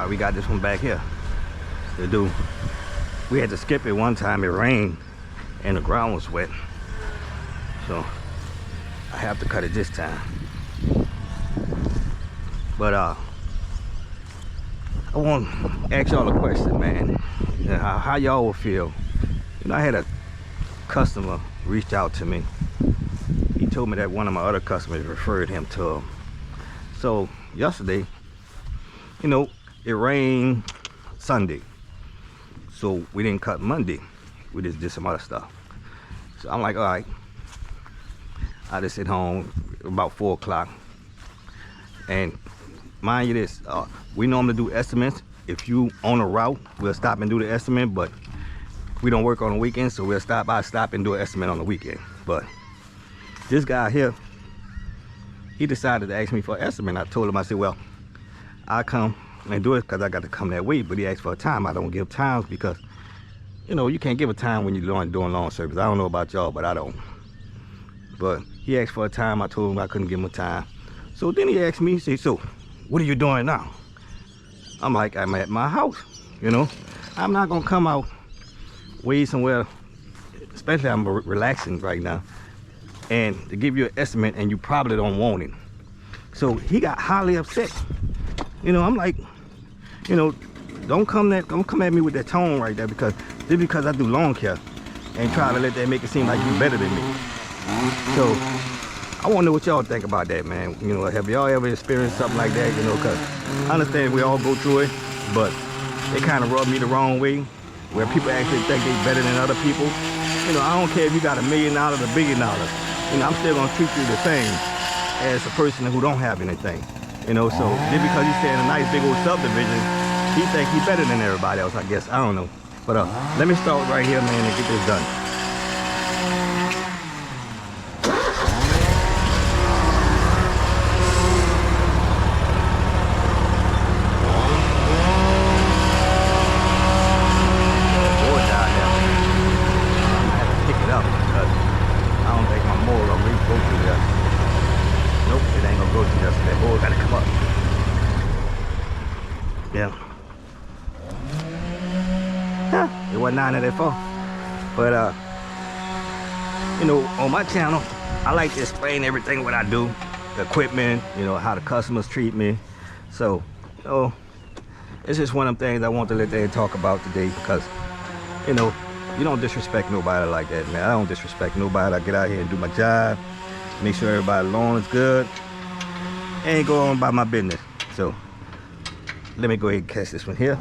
We got this one back here to do. We had to skip it one time. It rained and the ground was wet, so I have to cut it this time. But I want to ask y'all a question, man. How y'all will feel. You know, I had a customer reach out to me. He told me that one of my other customers referred him to him. So yesterday, you know, it rained Sunday, so we didn't cut Monday. We just did some other stuff. So I'm like, all right. I just sit home about 4 o'clock. And mind you this, we normally do estimates. If you on a route, we'll stop and do the estimate, but we don't work on the weekend, so we'll stop and do an estimate on the weekend. But this guy here, he decided to ask me for an estimate. I told him, I said, well, I'll come and do it because I got to come that way. But he asked for a time. I don't give times because, you know, you can't give a time when you're doing lawn service. I don't know about y'all, but I don't. But he asked for a time. I told him I couldn't give him a time. So then he asked me, he said, so what are you doing now? I'm like, I'm at my house, you know. I'm not going to come out way somewhere, especially I'm relaxing right now, and to give you an estimate and you probably don't want it. So he got highly upset. You know, I'm like, you know, don't come at me with that tone right there, because just because I do lawn care and try to let that make it seem like you're better than me. So I want to know what y'all think about that, man. You know, have y'all ever experienced something like that? You know, because I understand we all go through it, but it kind of rubbed me the wrong way, where people actually think they're better than other people. You know, I don't care if you got $1 million or $1 billion. You know, I'm still gonna treat you the same as a person who don't have anything. You know, so just because he's staying in a nice big old subdivision, he think he's better than everybody else, I guess. I don't know. But let me start right here, man, and get this done. Yeah. It wasn't 9 of that 4. But you know, on my channel, I like to explain everything what I do, the equipment, you know, how the customers treat me. So, you know, it's just one of them things I want to let them talk about today, because, you know, you don't disrespect nobody like that, man. I don't disrespect nobody. I get out here and do my job, make sure everybody's lawn is good, and go on about my business. So let me go ahead and catch this one here.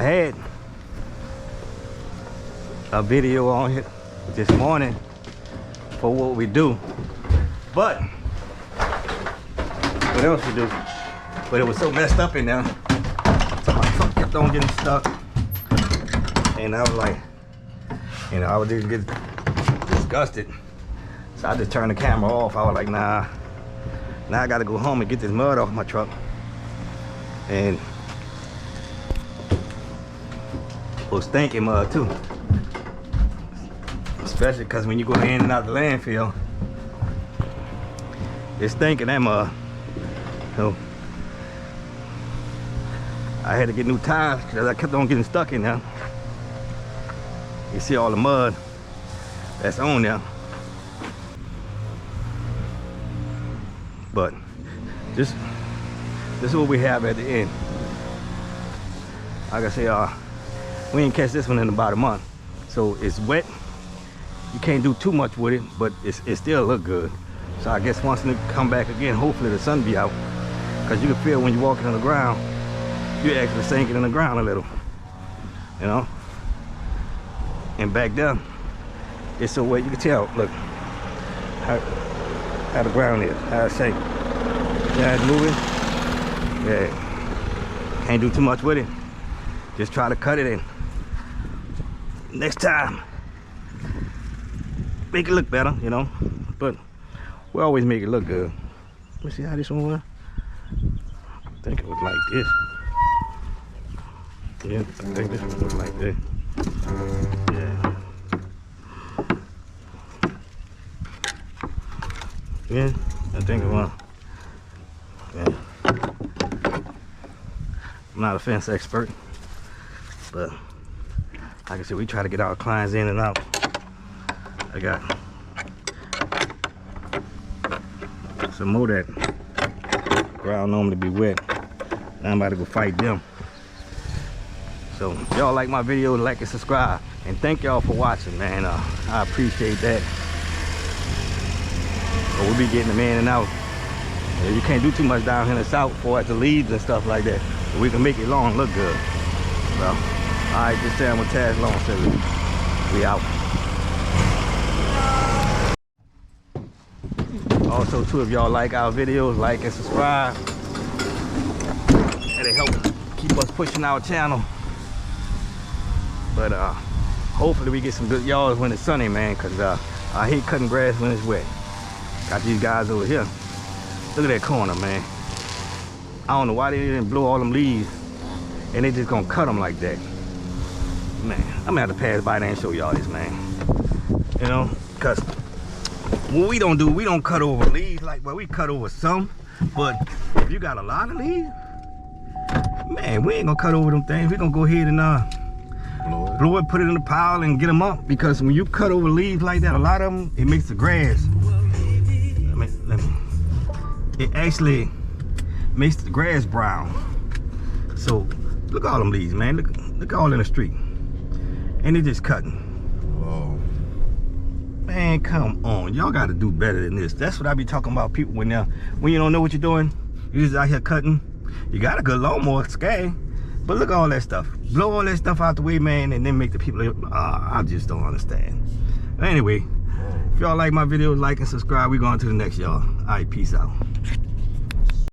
had a video on here this morning for what we do, but what else we do? But it was so messed up in there, so my truck kept on getting stuck, and I was like, you know, I was just get disgusted, so I just turned the camera off. I was like, nah, now I gotta go home and get this mud off my truck. And it was stinking mud too, especially because when you go in and out the landfill, it's stinking that mud. So I had to get new tires because I kept on getting stuck in there. You see all the mud that's on there. But this is what we have at the end. Like I say, we didn't catch this one in about a month, so it's wet. You can't do too much with it, but it still look good. So I guess once it come back again, hopefully the sun be out, because you can feel when you're walking on the ground, you're actually sinking in the ground a little, you know. And back there, it's so wet you can tell. Look how the ground is, how it's shaking. Yeah, it's moving. Yeah, can't do too much with it. Just try to cut it in. Next time, make it look better, you know. But we always make it look good. Let me see how this one was. I think it was like this. Yeah, I think this one was like this. Yeah. Yeah, I think it was. Yeah. I'm not a fence expert, but like I said, we try to get our clients in and out. I got some more that ground normally be wet. Now I'm about to go fight them. So if y'all like my video, like and subscribe, and thank y'all for watching, man. I appreciate that. But we'll be getting them in and out. You can't do too much down here in the south for the leaves and stuff like that. But we can make it long look good. So, all right, this time with Taz Lawn Service. We out. Also, too, if y'all like our videos, like and subscribe. It'll help keep us pushing our channel. But hopefully we get some good yards when it's sunny, man, because I hate cutting grass when it's wet. Got these guys over here. Look at that corner, man. I don't know why they didn't blow all them leaves and they just gonna cut them like that. Man, I'm gonna have to pass by there and show y'all this, man. You know, because what we don't do, we don't cut over leaves like, well, we cut over some, but if you got a lot of leaves, man, we ain't gonna cut over them things. We gonna go ahead and blow it, put it in the pile and get them up, because when you cut over leaves like that, a lot of them, it makes the grass, it actually makes the grass brown. So look at all them leaves, man. Look all in the street, and they just cutting. Whoa. Man, come on, y'all got to do better than this. That's what I be talking about, people, when you don't know what you're doing, you just out here cutting. You got a good lawnmower, scary, but look at all that stuff. Blow all that stuff out the way, man, and then make the people, I just don't understand. But anyway, if y'all like my videos, like and subscribe. We going to the next, y'all. All right, peace out.